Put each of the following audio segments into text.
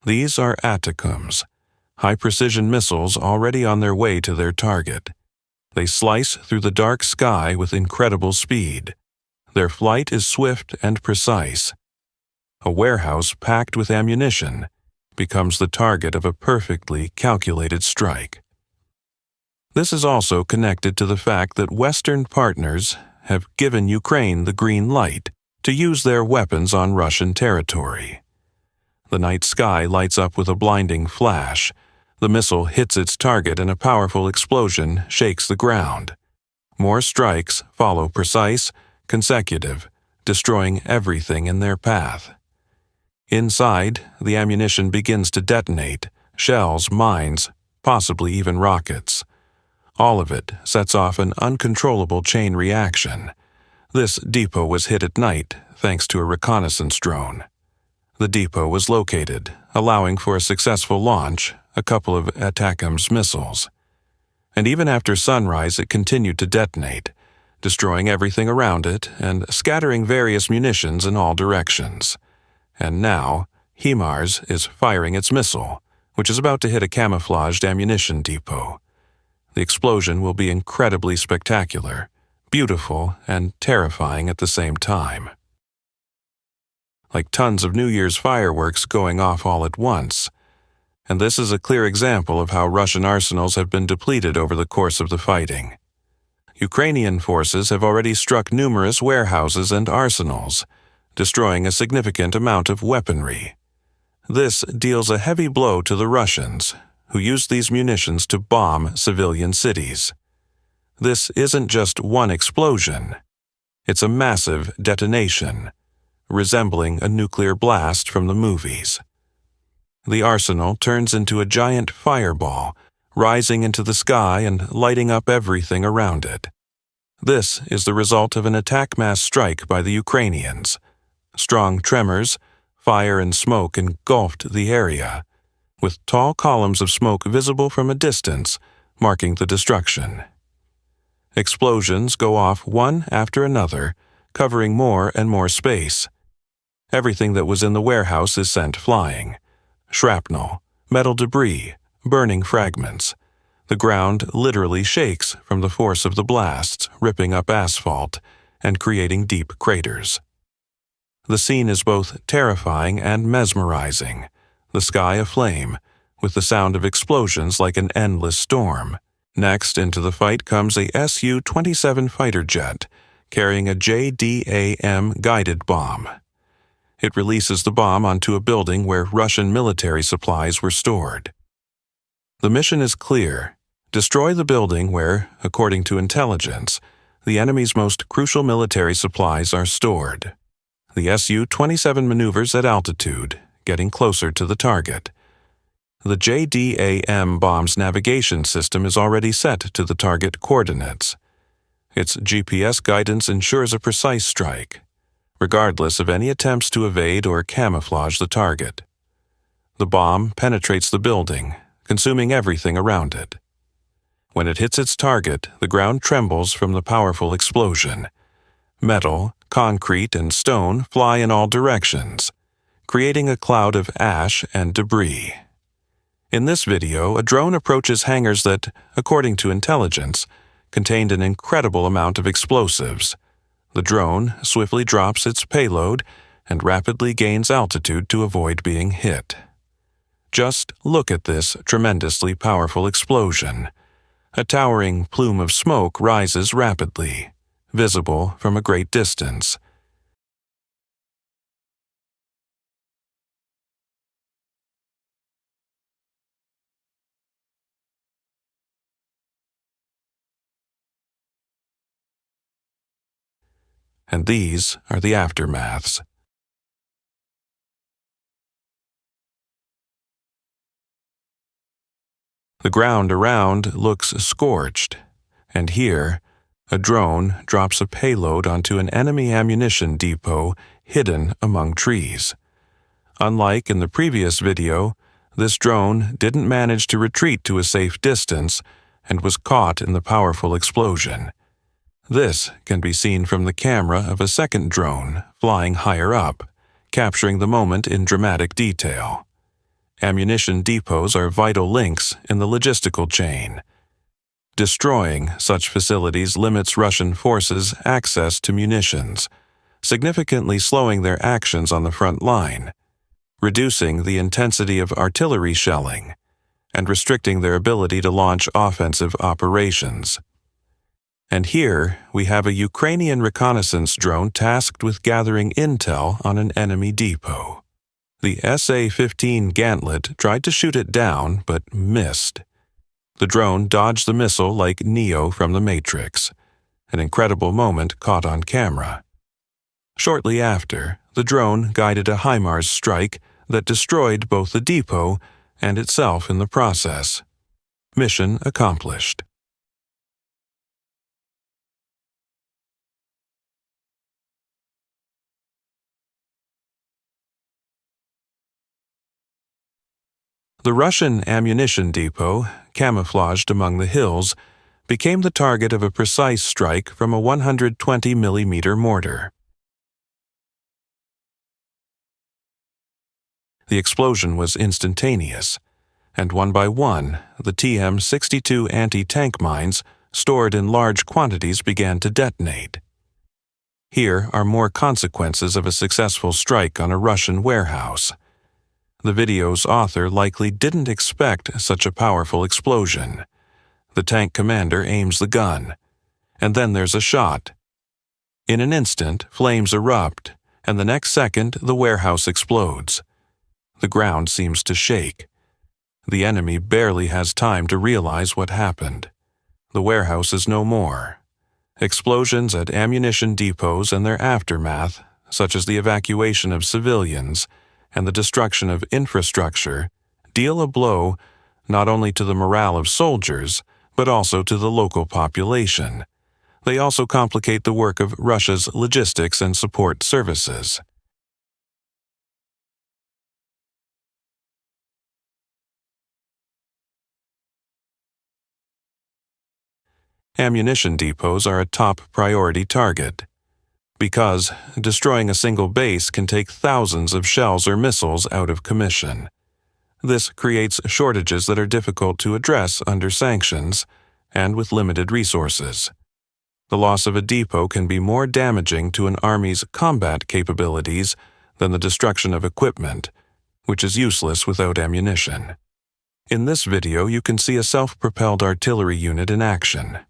These are Atacms, high-precision missiles already on their way to their target. They slice through the dark sky with incredible speed. Their flight is swift and precise. A warehouse packed with ammunition becomes the target of a perfectly calculated strike. This is also connected to the fact that Western partners have given Ukraine the green light to use their weapons on Russian territory. The night sky lights up with a blinding flash. The missile hits its target and a powerful explosion shakes the ground. More strikes follow precise, consecutive, destroying everything in their path. Inside, the ammunition begins to detonate, shells, mines, possibly even rockets. All of it sets off an uncontrollable chain reaction. This depot was hit at night thanks to a reconnaissance drone. The depot was located, allowing for a successful launch, a couple of Atacms missiles. And even after sunrise it continued to detonate, destroying everything around it and scattering various munitions in all directions. And now, HIMARS is firing its missile, which is about to hit a camouflaged ammunition depot. The explosion will be incredibly spectacular, beautiful, and terrifying at the same time. Like tons of New Year's fireworks going off all at once. And this is a clear example of how Russian arsenals have been depleted over the course of the fighting. Ukrainian forces have already struck numerous warehouses and arsenals, destroying a significant amount of weaponry. This deals a heavy blow to the Russians, who used these munitions to bomb civilian cities. This isn't just one explosion. It's a massive detonation, resembling a nuclear blast from the movies. The arsenal turns into a giant fireball, rising into the sky and lighting up everything around it. This is the result of an attack mass strike by the Ukrainians. Strong tremors, fire and smoke engulfed the area, with tall columns of smoke visible from a distance, marking the destruction. Explosions go off one after another, covering more and more space. Everything that was in the warehouse is sent flying. Shrapnel, metal debris, burning fragments. The ground literally shakes from the force of the blasts, ripping up asphalt and creating deep craters. The scene is both terrifying and mesmerizing, the sky aflame, with the sound of explosions like an endless storm. Next into the fight comes a Su-27 fighter jet, carrying a JDAM guided bomb. It releases the bomb onto a building where Russian military supplies were stored. The mission is clear: destroy the building where, according to intelligence, the enemy's most crucial military supplies are stored. The Su-27 maneuvers at altitude, getting closer to the target. The JDAM bomb's navigation system is already set to the target coordinates. Its GPS guidance ensures a precise strike, regardless of any attempts to evade or camouflage the target. The bomb penetrates the building, consuming everything around it. When it hits its target, the ground trembles from the powerful explosion. Metal, concrete, and stone fly in all directions, creating a cloud of ash and debris. In this video, a drone approaches hangars that, according to intelligence, contained an incredible amount of explosives. The drone swiftly drops its payload and rapidly gains altitude to avoid being hit. Just look at this tremendously powerful explosion. A towering plume of smoke rises rapidly, visible from a great distance. And these are the aftermaths. The ground around looks scorched, and here, a drone drops a payload onto an enemy ammunition depot hidden among trees. Unlike in the previous video, this drone didn't manage to retreat to a safe distance and was caught in the powerful explosion. This can be seen from the camera of a second drone flying higher up, capturing the moment in dramatic detail. Ammunition depots are vital links in the logistical chain. Destroying such facilities limits Russian forces' access to munitions, significantly slowing their actions on the front line, reducing the intensity of artillery shelling, and restricting their ability to launch offensive operations. And here we have a Ukrainian reconnaissance drone tasked with gathering intel on an enemy depot. The SA-15 Gantlet tried to shoot it down, but missed. The drone dodged the missile like Neo from the Matrix, an incredible moment caught on camera. Shortly after, the drone guided a HIMARS strike that destroyed both the depot and itself in the process. Mission accomplished. The Russian ammunition depot, camouflaged among the hills, became the target of a precise strike from a 120mm mortar. The explosion was instantaneous, and one by one, the TM-62 anti-tank mines stored in large quantities began to detonate. Here are more consequences of a successful strike on a Russian warehouse. The video's author likely didn't expect such a powerful explosion. The tank commander aims the gun, and then there's a shot. In an instant, flames erupt, and the next second, the warehouse explodes. The ground seems to shake. The enemy barely has time to realize what happened. The warehouse is no more. Explosions at ammunition depots and their aftermath, such as the evacuation of civilians and the destruction of infrastructure, deal a blow not only to the morale of soldiers, but also to the local population. They also complicate the work of Russia's logistics and support services. Ammunition depots are a top priority target, because destroying a single base can take thousands of shells or missiles out of commission. This creates shortages that are difficult to address under sanctions and with limited resources. The loss of a depot can be more damaging to an army's combat capabilities than the destruction of equipment, which is useless without ammunition. In this video, you can see a self-propelled artillery unit in action.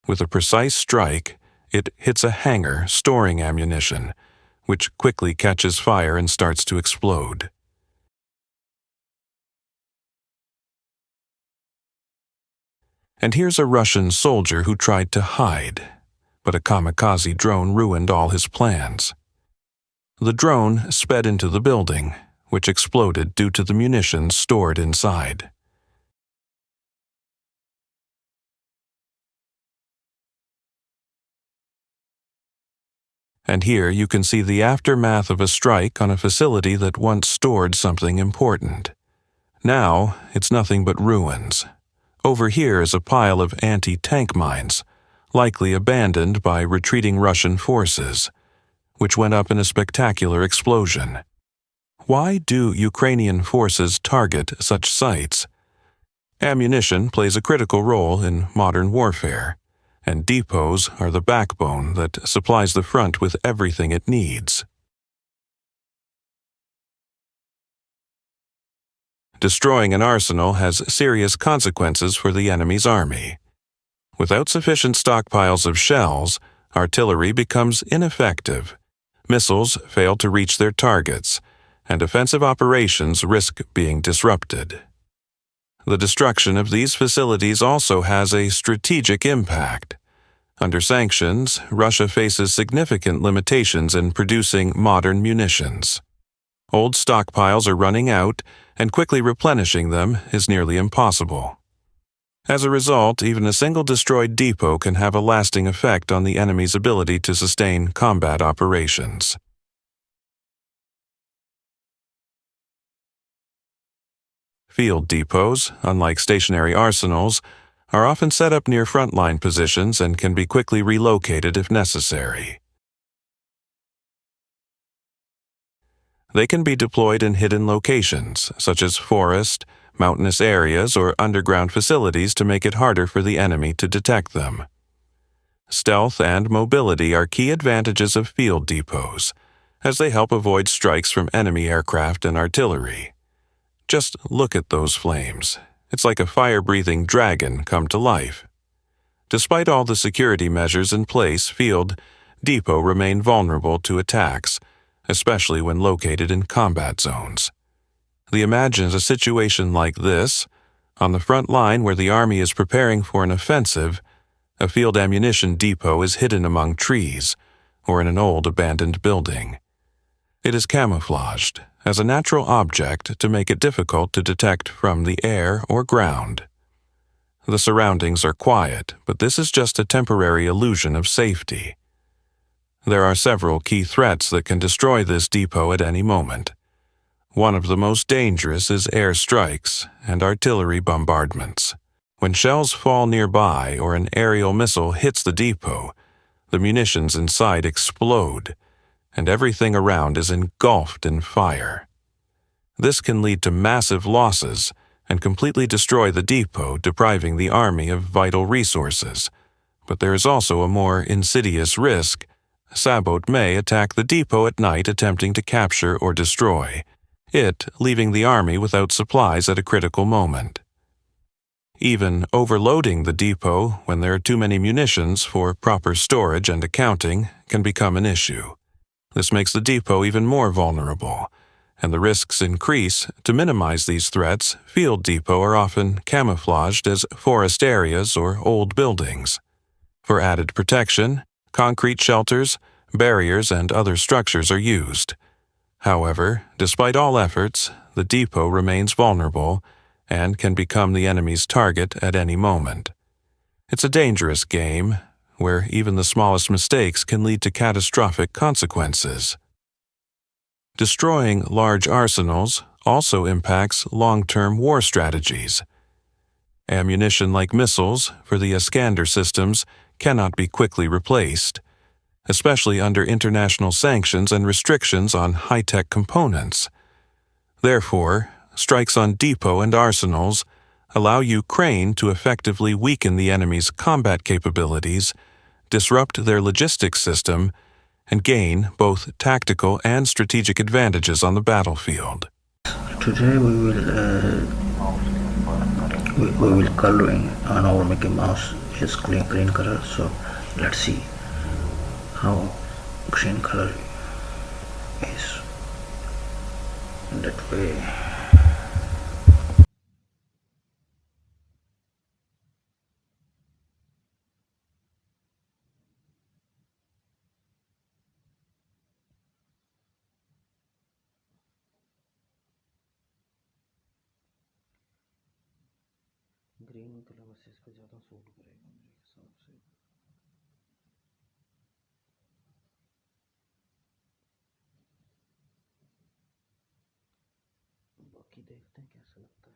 With a precise strike, it hits a hangar storing ammunition, which quickly catches fire and starts to explode. And here's a Russian soldier who tried to hide, but a kamikaze drone ruined all his plans. The drone sped into the building, which exploded due to the munitions stored inside. And here you can see the aftermath of a strike on a facility that once stored something important. Now, it's nothing but ruins. Over here is a pile of anti-tank mines, likely abandoned by retreating Russian forces, which went up in a spectacular explosion. Why do Ukrainian forces target such sites? Ammunition plays a critical role in modern warfare, and depots are the backbone that supplies the front with everything it needs. Destroying an arsenal has serious consequences for the enemy's army. Without sufficient stockpiles of shells, artillery becomes ineffective, missiles fail to reach their targets, and offensive operations risk being disrupted. The destruction of these facilities also has a strategic impact. Under sanctions, Russia faces significant limitations in producing modern munitions. Old stockpiles are running out, and quickly replenishing them is nearly impossible. As a result, even a single destroyed depot can have a lasting effect on the enemy's ability to sustain combat operations. Field depots, unlike stationary arsenals, are often set up near frontline positions and can be quickly relocated if necessary. They can be deployed in hidden locations, such as forest, mountainous areas, or underground facilities to make it harder for the enemy to detect them. Stealth and mobility are key advantages of field depots, as they help avoid strikes from enemy aircraft and artillery. Just look at those flames. It's like a fire-breathing dragon come to life. Despite all the security measures in place, field depots remain vulnerable to attacks, especially when located in combat zones. Imagine a situation like this. On the front line where the army is preparing for an offensive, a field ammunition depot is hidden among trees or in an old abandoned building. It is camouflaged as a natural object to make it difficult to detect from the air or ground. The surroundings are quiet, but this is just a temporary illusion of safety. There are several key threats that can destroy this depot at any moment. One of the most dangerous is air strikes and artillery bombardments. When shells fall nearby or an aerial missile hits the depot, the munitions inside explode, and everything around is engulfed in fire. This can lead to massive losses and completely destroy the depot, depriving the army of vital resources. But there is also a more insidious risk. Sabot may attack the depot at night, attempting to capture or destroy it, leaving the army without supplies at a critical moment. Even overloading the depot when there are too many munitions for proper storage and accounting can become an issue. This makes the depot even more vulnerable, and the risks increase. To minimize these threats, field depots are often camouflaged as forest areas or old buildings. For added protection, concrete shelters, barriers, and other structures are used. However, despite all efforts, the depot remains vulnerable and can become the enemy's target at any moment. It's a dangerous game, where even the smallest mistakes can lead to catastrophic consequences. Destroying large arsenals also impacts long-term war strategies. Ammunition like missiles for the Iskander systems cannot be quickly replaced, especially under international sanctions and restrictions on high-tech components. Therefore, strikes on depot and arsenals allow Ukraine to effectively weaken the enemy's combat capabilities, disrupt their logistics system, and gain both tactical and strategic advantages on the battlefield. Today we will coloring on our Mickey Mouse is green color, so let's see how green color is that way. Green colour बस इस पे ज़्यादा suit करेगा मेरे हिसाब से। बाकी देखते हैं कैसा लगता है।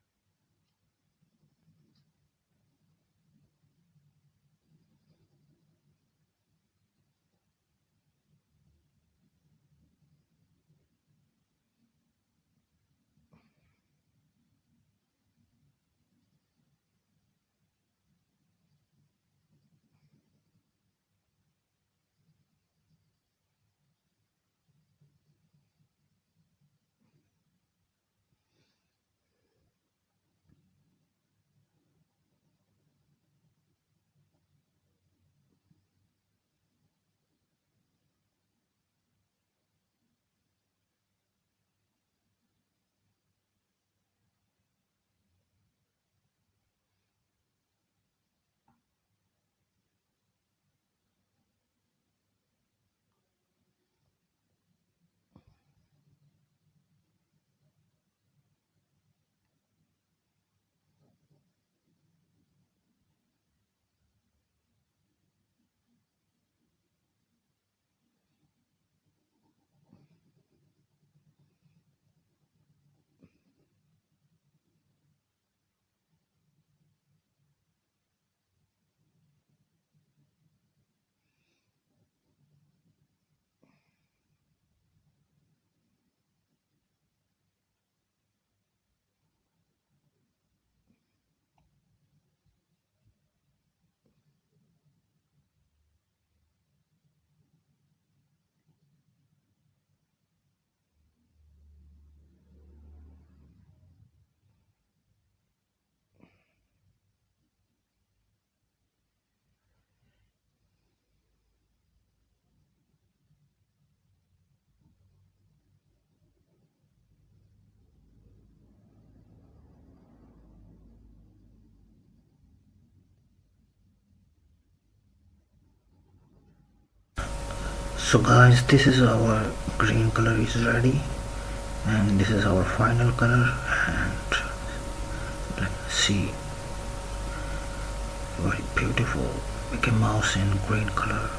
So guys, this is our green color is ready, and this is our final color, and let's see, very beautiful Mickey Mouse in green color.